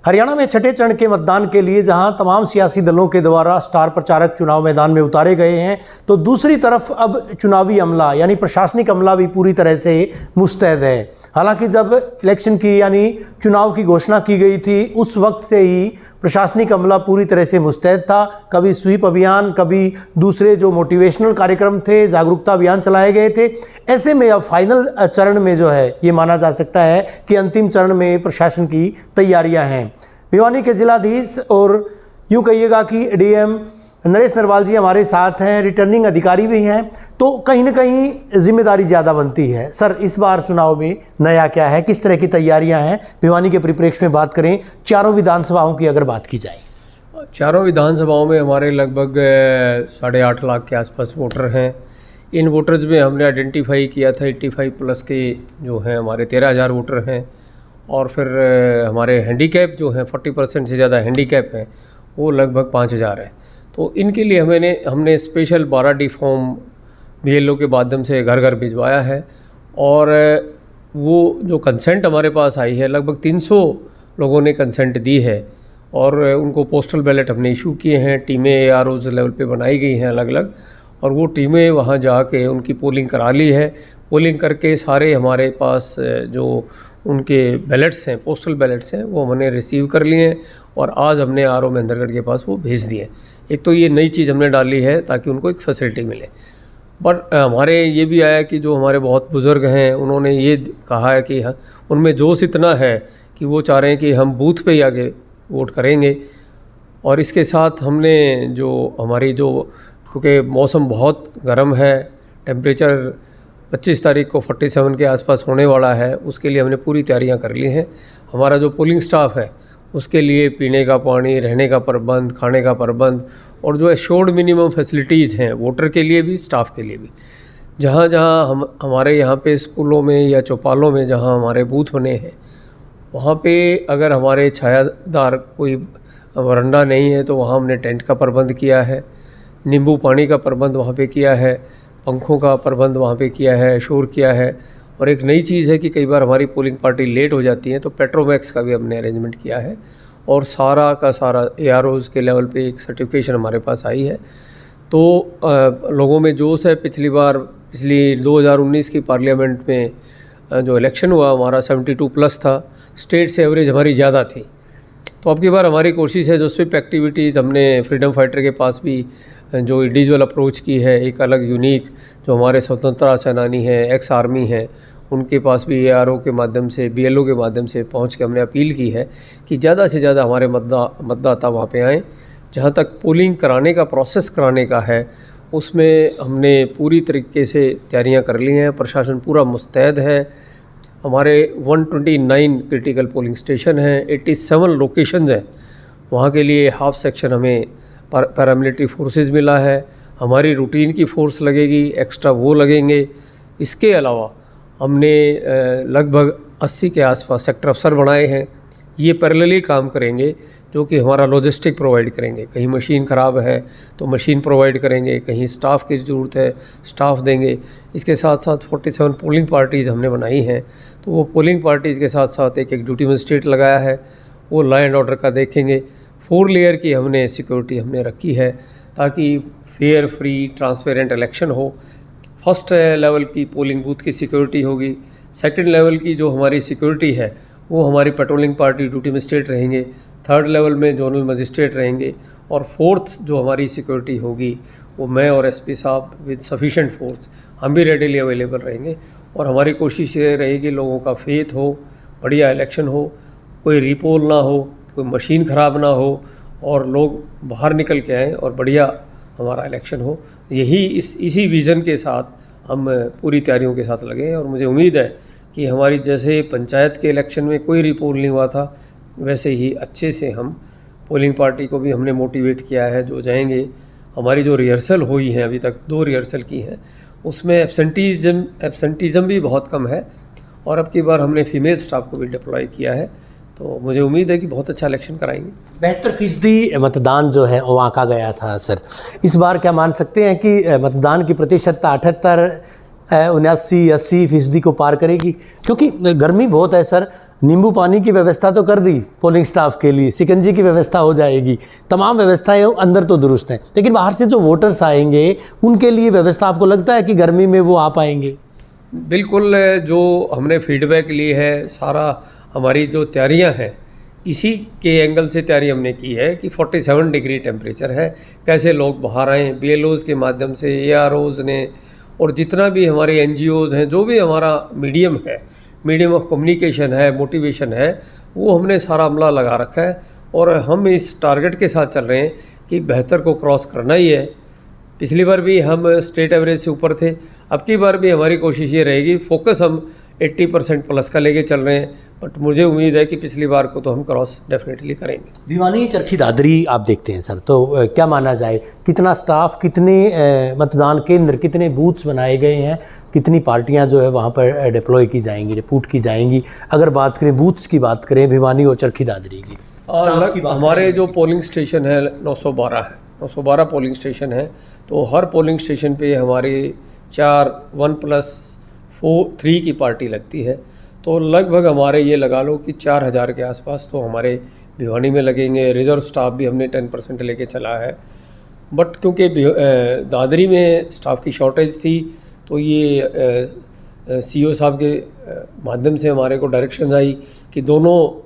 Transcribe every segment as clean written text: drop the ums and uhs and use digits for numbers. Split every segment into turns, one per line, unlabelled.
हरियाणा में छठे चरण के मतदान के लिए जहां तमाम सियासी दलों के द्वारा स्टार प्रचारक चुनाव मैदान में उतारे गए हैं, तो दूसरी तरफ अब चुनावी अमला यानी प्रशासनिक अमला भी पूरी तरह से मुस्तैद है। हालांकि जब इलेक्शन की यानी चुनाव की घोषणा की गई थी, उस वक्त से ही प्रशासनिक अमला पूरी तरह से मुस्तैद था। कभी स्वीप अभियान, कभी दूसरे जो मोटिवेशनल कार्यक्रम थे, जागरूकता अभियान चलाए गए थे। ऐसे में अब फाइनल चरण में जो है ये माना जा सकता है कि अंतिम चरण में प्रशासन की तैयारियां हैं। भिवानी के जिलाधीश और यूँ कहिएगा कि डीएम नरेश नरवाल जी हमारे साथ हैं, रिटर्निंग अधिकारी भी हैं, तो कहीं ना कहीं जिम्मेदारी ज़्यादा बनती है। सर, इस बार चुनाव में नया क्या है, किस तरह की तैयारियां हैं भिवानी के परिप्रेक्ष्य में बात करें, चारों विधानसभाओं की अगर बात की जाए?
चारों विधानसभाओं में हमारे लगभग 8.5 लाख के आसपास वोटर हैं। इन वोटर्स में हमने आइडेंटिफाई किया था 85+ के जो हैं हमारे 13,000 वोटर हैं, और फिर हमारे हैंडीकैप जो हैं 40% से ज़्यादा हैंडीकैप हैं, वो लगभग 5,000 है। तो इनके लिए हमने स्पेशल 12D फॉर्म BLO के माध्यम से घर घर भिजवाया है, और वो जो कंसेंट हमारे पास आई है लगभग 300 लोगों ने कंसेंट दी है, और उनको पोस्टल बैलेट हमने इशू किए हैं। टीमें AROs लेवल पे बनाई गई हैं अलग अलग, और वो टीमें वहाँ जाके उनकी पोलिंग करा ली है। पोलिंग करके सारे हमारे पास जो उनके बैलेट्स हैं, पोस्टल बैलेट्स हैं, वो हमने रिसीव कर लिए हैं, और आज हमने RO महेंद्रगढ़ के पास वो भेज दिए। एक तो ये नई चीज़ हमने डाली है ताकि उनको एक फैसिलिटी मिले। पर हमारे ये भी आया कि जो हमारे बहुत बुज़ुर्ग हैं, उन्होंने ये कहा है कि उनमें जोश इतना है कि वो चाह रहे हैं कि हम बूथ पे ही आके वोट करेंगे। और इसके साथ हमने क्योंकि मौसम बहुत गर्म है, टेम्परेचर 25 तारीख को 47 के आसपास होने वाला है, उसके लिए हमने पूरी तैयारियां कर ली हैं। हमारा जो पोलिंग स्टाफ है उसके लिए पीने का पानी, रहने का प्रबंध, खाने का प्रबंध, और जो एश्योर्ड मिनिमम फैसिलिटीज़ हैं वोटर के लिए भी, स्टाफ के लिए भी। जहाँ जहाँ हमारे यहाँ पे स्कूलों में या चौपालों में जहाँ हमारे बूथ बने हैं, वहाँ पे अगर हमारे छायादार कोई वरांडा नहीं है तो वहाँ हमने टेंट का प्रबंध किया है, नींबू पानी का प्रबंध वहाँ पे किया है, पंखों का प्रबंध वहाँ पे किया है, शोर किया है। और एक नई चीज़ है कि कई बार हमारी पोलिंग पार्टी लेट हो जाती है तो पेट्रोमैक्स का भी हमने अरेंजमेंट किया है, और सारा का सारा AROs के लेवल पे एक सर्टिफिकेशन हमारे पास आई है। तो लोगों में जोश है। पिछली 2019 की पार्लियामेंट में जो इलेक्शन हुआ हमारा 72+ था, स्टेट से एवरेज हमारी ज़्यादा थी। तो अब की बार हमारी कोशिश है जो स्विप एक्टिविटीज़ हमने फ्रीडम फाइटर के पास भी जो इंडिविजुअल अप्रोच की है, एक अलग यूनिक जो हमारे स्वतंत्रता सेनानी हैं, एक्स आर्मी हैं, उनके पास भी ARO के माध्यम से, BLO के माध्यम से पहुंच के हमने अपील की है कि ज़्यादा से ज़्यादा हमारे मतदाता वहाँ पे आएँ। जहाँ तक पोलिंग कराने का प्रोसेस कराने का है, उसमें हमने पूरी तरीके से तैयारियाँ कर ली हैं। प्रशासन पूरा मुस्तैद है। हमारे 129 क्रिटिकल पोलिंग स्टेशन हैं, 87 लोकेशंस हैं। वहाँ के लिए हाफ सेक्शन हमें पैरामिलिट्री फोर्सेस मिला है, हमारी रूटीन की फ़ोर्स लगेगी, एक्स्ट्रा वो लगेंगे। इसके अलावा हमने लगभग 80 के आसपास सेक्टर अफसर बनाए हैं। ये पैरेलली काम करेंगे, जो कि हमारा लॉजिस्टिक प्रोवाइड करेंगे। कहीं मशीन ख़राब है तो मशीन प्रोवाइड करेंगे, कहीं स्टाफ की ज़रूरत है स्टाफ देंगे। इसके साथ साथ 47 पोलिंग पार्टीज़ हमने बनाई हैं, तो वो पोलिंग पार्टीज़ के साथ साथ एक ड्यूटी मजिस्ट्रेट लगाया है, वो लॉ एंड ऑर्डर का देखेंगे। 4 लेयर की हमने सिक्योरिटी हमने रखी है ताकि फेयर, फ्री, ट्रांसपेरेंट इलेक्शन हो। फर्स्ट लेवल की पोलिंग बूथ की सिक्योरिटी होगी। सेकंड लेवल की जो हमारी सिक्योरिटी है वो हमारी पेट्रोलिंग पार्टी ड्यूटी मजिस्ट्रेट रहेंगे। थर्ड लेवल में जोनल मजिस्ट्रेट रहेंगे, और फोर्थ जो हमारी सिक्योरिटी होगी वो मैं और SP साहब विद सफिशेंट फोर्स हम भी रेडीली अवेलेबल रहेंगे। और हमारी कोशिश ये रहेगी लोगों का फेथ हो, बढ़िया इलेक्शन हो, कोई रिपोल ना हो, कोई मशीन ख़राब ना हो, और लोग बाहर निकल के आएँ और बढ़िया हमारा इलेक्शन हो। इसी विज़न के साथ हम पूरी तैयारियों के साथ लगे हैं। और मुझे उम्मीद है कि हमारी जैसे पंचायत के इलेक्शन में कोई रिपोल नहीं हुआ था, वैसे ही अच्छे से हम पोलिंग पार्टी को भी हमने मोटिवेट किया है जो जाएंगे। हमारी जो रिहर्सल हुई है, अभी तक 2 रिहर्सल की हैं, उसमें एब्सेंटिज़म भी बहुत कम है, और अब की बार हमने फीमेल स्टाफ को भी डिप्लॉय किया है। तो मुझे उम्मीद है कि बहुत अच्छा इलेक्शन कराएंगे।
72% मतदान जो है वो आंका गया था। सर, इस बार क्या मान सकते हैं कि मतदान की प्रतिशतता 78, 79, 80% को पार करेगी? क्योंकि गर्मी बहुत है सर, नींबू पानी की व्यवस्था तो कर दी पोलिंग स्टाफ के लिए, शिकंजी की व्यवस्था हो जाएगी, तमाम व्यवस्थाएं अंदर तो दुरुस्त हैं, लेकिन बाहर से जो वोटर्स आएंगे उनके लिए व्यवस्था आपको लगता है कि गर्मी में वो आ पाएंगे?
बिल्कुल, जो हमने फीडबैक ली है, सारा हमारी जो तैयारियां हैं इसी के एंगल से तैयारी हमने की है कि 47 डिग्री टेम्परेचर है, कैसे लोग बाहर आएँ, BLOs के माध्यम से, AROs ने, और जितना भी हमारे NGOs हैं, जो भी हमारा मीडियम है, मीडियम ऑफ कम्युनिकेशन है, मोटिवेशन है, वो हमने सारा अमला लगा रखा है। और हम इस टारगेट के साथ चल रहे हैं कि बेहतर को क्रॉस करना ही है। पिछली बार भी हम स्टेट एवरेज से ऊपर थे, अब की बार भी हमारी कोशिश ये रहेगी, फोकस हम 80% प्लस का लेके चल रहे हैं, बट मुझे उम्मीद है कि पिछली बार को तो हम क्रॉस डेफिनेटली करेंगे।
भिवानी चरखी दादरी आप देखते हैं सर, तो क्या माना जाए, कितना स्टाफ, कितने मतदान केंद्र, कितने बूथ्स बनाए गए हैं, कितनी पार्टियां जो है वहाँ पर डिप्लॉय की जाएंगी, रिपूट की जाएंगी? अगर बात करें बूथ्स की, बात करें भिवानी और चरखी दादरी की,
हमारे जो पोलिंग स्टेशन है 912 है, 912 पोलिंग स्टेशन है, तो हर पोलिंग स्टेशन पे हमारे 1+4 की पार्टी लगती है। तो लगभग हमारे ये लगा लो कि 4000 के आसपास तो हमारे भिवानी में लगेंगे। रिज़र्व स्टाफ भी हमने 10% लेके चला है, बट क्योंकि दादरी में स्टाफ की शॉर्टेज थी तो ये CO साहब के माध्यम से हमारे को डायरेक्शन आई कि दोनों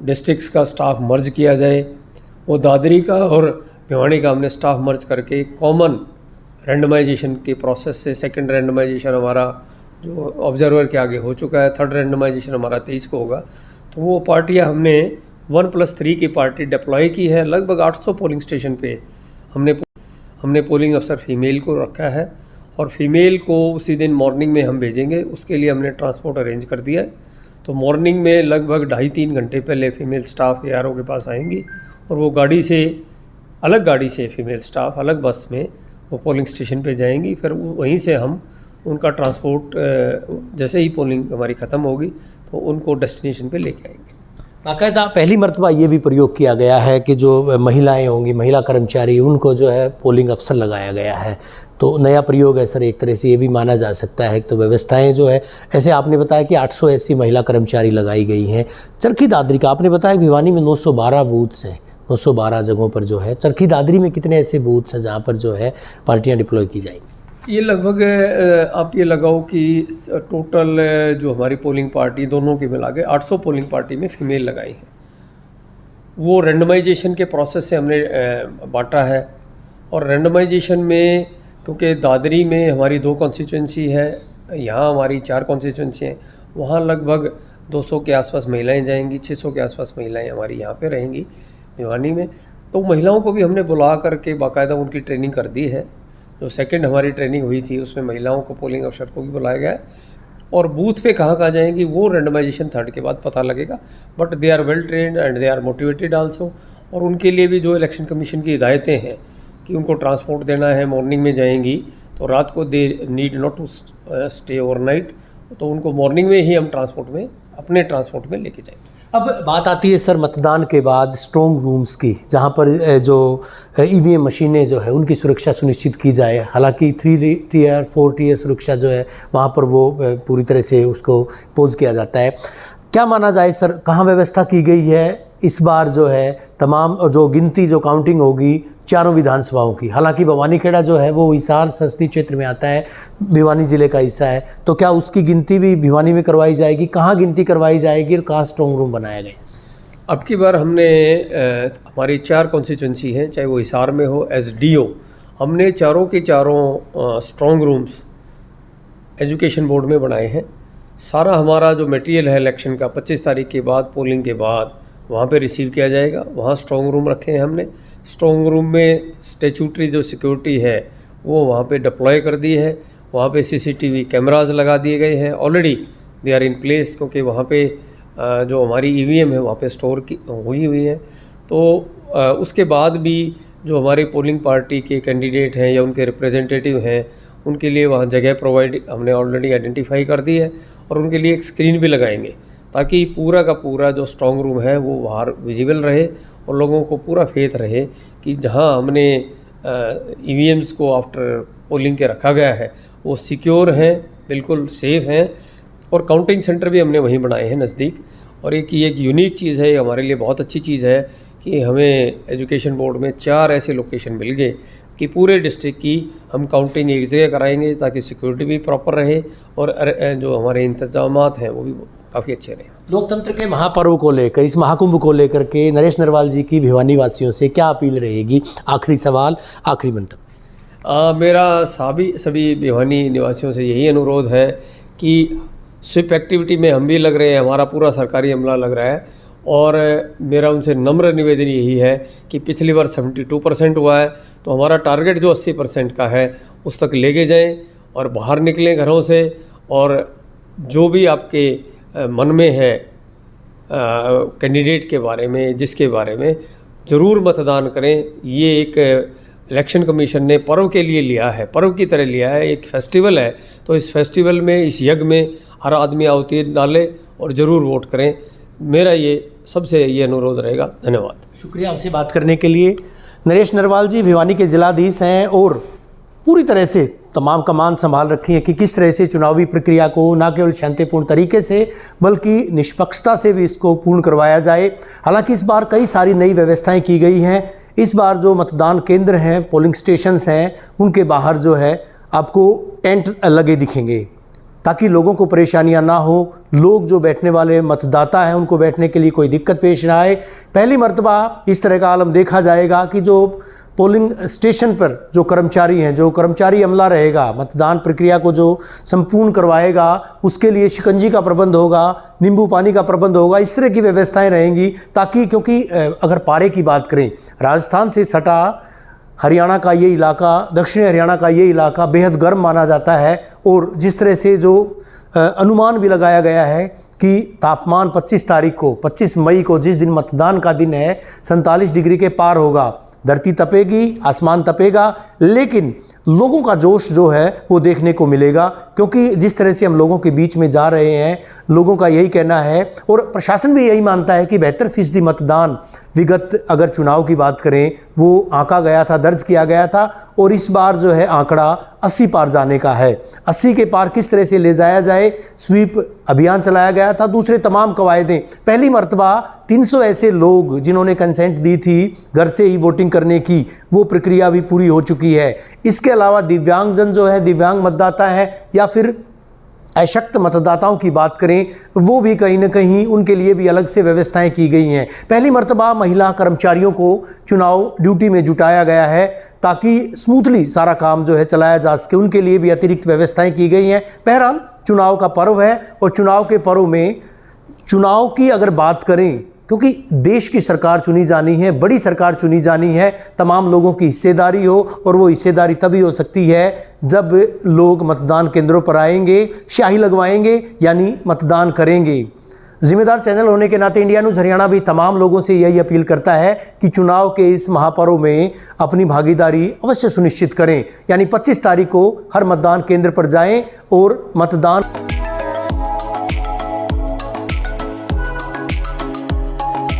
डिस्ट्रिक्ट्स का स्टाफ मर्ज किया जाए। वो दादरी का और भिवानी का हमने स्टाफ मर्ज करके कॉमन रैंडमाइजेशन के प्रोसेस से, सेकंड रैंडमाइजेशन हमारा जो ऑब्जर्वर के आगे हो चुका है, थर्ड रैंडमाइजेशन हमारा 23 को होगा। तो वो पार्टियां हमने 1+3 की पार्टी डिप्लॉय की है। लगभग 800 पोलिंग स्टेशन पे हमने पोलिंग अफसर फ़ीमेल को रखा है, और फीमेल को उसी दिन मॉर्निंग में हम भेजेंगे, उसके लिए हमने ट्रांसपोर्ट अरेंज कर दिया है। तो मॉर्निंग में लगभग 2.5-3 घंटे पहले फ़ीमेल स्टाफ ARO के पास आएंगी, और वो गाड़ी से, अलग गाड़ी से फ़ीमेल स्टाफ अलग बस में वो पोलिंग स्टेशन पे जाएंगी। फिर वहीं से हम उनका ट्रांसपोर्ट जैसे ही पोलिंग हमारी ख़त्म होगी तो उनको डेस्टिनेशन पे लेके आएंगे।
बाकायदा पहली मरतबा ये भी प्रयोग किया गया है कि जो महिलाएं होंगी, महिला कर्मचारी, उनको जो है पोलिंग अफसर लगाया गया है, तो नया प्रयोग है सर। एक तरह से ये भी माना जा सकता है। तो व्यवस्थाएं जो है, ऐसे आपने बताया कि 800 ऐसी महिला कर्मचारी लगाई गई हैं। चरखी दादरी का आपने बताया कि भिवानी में 912 बूथ्स हैं, 912 जगहों पर जो है। चरखी दादरी में कितने ऐसे बूथ्स हैं जहाँ पर जो है पार्टियाँ डिप्लॉय की जाएंगी?
ये लगभग आप ये लगाओ कि टोटल जो हमारी पोलिंग पार्टी दोनों के मिला के 800 पोलिंग पार्टी में फ़ीमेल लगाई हैं। वो रैंडमाइजेशन के प्रोसेस से हमने बांटा है, और रैंडमाइजेशन में क्योंकि दादरी में हमारी 2 कॉन्स्टिट्यूंसी है, यहाँ हमारी 4 कॉन्स्टिट्यूंसी हैं, वहाँ लगभग 200 के आसपास महिलाएं जाएंगी, 600 के आसपास महिलाएं हमारी यहाँ पे रहेंगी भिवानी में। तो महिलाओं को भी हमने बुला करके बाकायदा उनकी ट्रेनिंग कर दी है। जो सेकंड हमारी ट्रेनिंग हुई थी उसमें महिलाओं को, पोलिंग अफसर को भी बुलाया गया है, और बूथ पे कहाँ जाएंगी वो रैंडमाइजेशन 3rd के बाद पता लगेगा। But they are well trained and they are motivated also, और उनके लिए भी जो इलेक्शन कमीशन की हिदायतें हैं कि उनको ट्रांसपोर्ट देना है, मॉर्निंग में जाएंगी तो रात को they need not to stay overnight, तो उनको मॉर्निंग में ही हम ट्रांसपोर्ट में, अपने ट्रांसपोर्ट में लेके जाएंगे।
अब बात आती है सर मतदान के बाद स्ट्रॉन्ग रूम्स की, जहां पर जो EVM मशीनें जो है उनकी सुरक्षा सुनिश्चित की जाए। हालांकि 3 टियर 4 टियर सुरक्षा जो है वहां पर वो पूरी तरह से उसको पोज किया जाता है। क्या माना जाए सर, कहाँ व्यवस्था की गई है इस बार जो है तमाम जो गिनती, जो काउंटिंग होगी चारों विधानसभाओं की? हालांकि भवानीखेड़ा जो है वो हिसार संसदीय क्षेत्र में आता है, भिवानी ज़िले का हिस्सा है, तो क्या उसकी गिनती भी भिवानी में करवाई जाएगी? कहाँ गिनती करवाई जाएगी और कहाँ स्ट्रॉन्ग रूम बनाया गया?
अब की बार हमने हमारी 4 कॉन्स्टिट्यूंसी हैं, चाहे वो हिसार में हो, SDO, हमने चारों के चारों स्ट्रॉन्ग रूम्स एजुकेशन बोर्ड में बनाए हैं। सारा हमारा जो मटेरियल है इलेक्शन का 25 तारीख के बाद, पोलिंग के बाद वहाँ पे रिसीव किया जाएगा। वहाँ स्ट्रॉन्ग रूम रखे हैं हमने। स्ट्रॉन्ग रूम में स्टैट्यूटरी जो सिक्योरिटी है वो वहाँ पे डिप्लॉय कर दी है। वहाँ पे CCTV कैमराज लगा दिए गए हैं, already they are in place, क्योंकि वहाँ पे जो हमारी EVM है वहाँ पे स्टोर की हुई है। तो उसके बाद भी जो हमारे पोलिंग पार्टी के कैंडिडेट हैं या उनके रिप्रेजेंटेटिव हैं, उनके लिए वहाँ जगह प्रोवाइड हमने ऑलरेडी आइडेंटिफाई कर दी है, और उनके लिए एक स्क्रीन भी लगाएंगे ताकि पूरा का पूरा जो स्ट्रॉन्ग रूम है वो बाहर विजिबल रहे, और लोगों को पूरा फेथ रहे कि जहाँ हमने EVMs को आफ्टर पोलिंग के रखा गया है वो सिक्योर हैं, बिल्कुल सेफ़ हैं। और काउंटिंग सेंटर भी हमने वहीं बनाए हैं नज़दीक, और एक यूनिक चीज़ है, हमारे लिए बहुत अच्छी चीज़ है कि हमें एजुकेशन बोर्ड में 4 ऐसे लोकेशन मिल गए कि पूरे डिस्ट्रिक्ट की हम काउंटिंग एक जगह कराएंगे ताकि सिक्योरिटी भी प्रॉपर रहे और जो हमारे इंतजामात हैं वो भी काफ़ी अच्छे रहे।
लोकतंत्र के महापर्व को लेकर, इस महाकुंभ को लेकर के नरेश नरवाल जी की भिवानी वासियों से क्या अपील रहेगी? आखिरी सवाल, आखिरी मंतव्य।
मेरा सभी भिवानी निवासियों से यही अनुरोध है कि स्वीप एक्टिविटी में हम भी लग रहे हैं, हमारा पूरा सरकारी अमला लग रहा है, और मेरा उनसे नम्र निवेदन यही है कि पिछली बार 72% हुआ है, तो हमारा टारगेट जो 80% का है उस तक लेके जाएं और बाहर निकलें घरों से, और जो भी आपके मन में है कैंडिडेट के बारे में, जिसके बारे में, ज़रूर मतदान करें। ये एक इलेक्शन कमीशन ने पर्व के लिए लिया है, पर्व की तरह लिया है, एक फेस्टिवल है, तो इस फेस्टिवल में, इस यज्ञ में हर आदमी आहुति डाले और ज़रूर वोट करें। मेरा ये सबसे ये अनुरोध रहेगा। धन्यवाद।
शुक्रिया आपसे बात करने के लिए। नरेश नरवाल जी भिवानी के जिलाधीश हैं और पूरी तरह से तमाम कमान संभाल रखी है कि किस तरह से चुनावी प्रक्रिया को न केवल शांतिपूर्ण तरीके से बल्कि निष्पक्षता से भी इसको पूर्ण करवाया जाए। हालांकि इस बार कई सारी नई व्यवस्थाएं की गई हैं। इस बार जो मतदान केंद्र हैं, पोलिंग स्टेशंस हैं, उनके बाहर जो है आपको टेंट लगे दिखेंगे ताकि लोगों को परेशानियां ना हो, लोग जो बैठने वाले मतदाता हैं उनको बैठने के लिए कोई दिक्कत पेश ना आए। पहली मर्तबा इस तरह का आलम देखा जाएगा कि जो पोलिंग स्टेशन पर जो कर्मचारी हैं, जो कर्मचारी अमला रहेगा, मतदान प्रक्रिया को जो संपूर्ण करवाएगा, उसके लिए शिकंजी का प्रबंध होगा, नींबू पानी का प्रबंध होगा, इस तरह की व्यवस्थाएं रहेंगी ताकि, क्योंकि अगर पारे की बात करें, राजस्थान से सटा हरियाणा का ये इलाका, दक्षिणी हरियाणा का ये इलाका बेहद गर्म माना जाता है और जिस तरह से जो अनुमान भी लगाया गया है कि तापमान 25 मई को जिस दिन मतदान का दिन है 47 डिग्री के पार होगा। धरती तपेगी, आसमान तपेगा, लेकिन लोगों का जोश जो है वो देखने को मिलेगा, क्योंकि जिस तरह से हम लोगों के बीच में जा रहे हैं, लोगों का यही कहना है और प्रशासन भी यही मानता है कि 72% मतदान विगत अगर चुनाव की बात करें वो आंका गया था, दर्ज किया गया था, और इस बार जो है आंकड़ा 80 पार जाने का है। 80 के पार किस तरह से ले जाया जाए, स्वीप अभियान चलाया गया था, दूसरे तमाम कवायदें। पहली मर्तबा 300 ऐसे लोग जिन्होंने कंसेंट दी थी घर से ही वोटिंग करने की, वो प्रक्रिया भी पूरी हो चुकी है। इसके अलावा दिव्यांगजन जो है, दिव्यांग मतदाता है या फिर अशक्त मतदाताओं की बात करें, वो भी कहीं ना कहीं उनके लिए भी अलग से व्यवस्थाएं की गई हैं। पहली मर्तबा महिला कर्मचारियों को चुनाव ड्यूटी में जुटाया गया है ताकि स्मूथली सारा काम जो है चलाया जा सके, उनके लिए भी अतिरिक्त व्यवस्थाएं की गई हैं। बहरहाल चुनाव का पर्व है और चुनाव के पर्व में चुनाव की अगर बात करें, क्योंकि देश की सरकार चुनी जानी है, बड़ी सरकार चुनी जानी है, तमाम लोगों की हिस्सेदारी हो, और वो हिस्सेदारी तभी हो सकती है जब लोग मतदान केंद्रों पर आएंगे, स्याही लगवाएंगे, यानी मतदान करेंगे। जिम्मेदार चैनल होने के नाते इंडिया न्यूज़ हरियाणा भी तमाम लोगों से यही अपील करता है कि चुनाव के इस महापर्व में अपनी भागीदारी अवश्य सुनिश्चित करें, यानी 25 तारीख को हर मतदान केंद्र पर जाएं और मतदान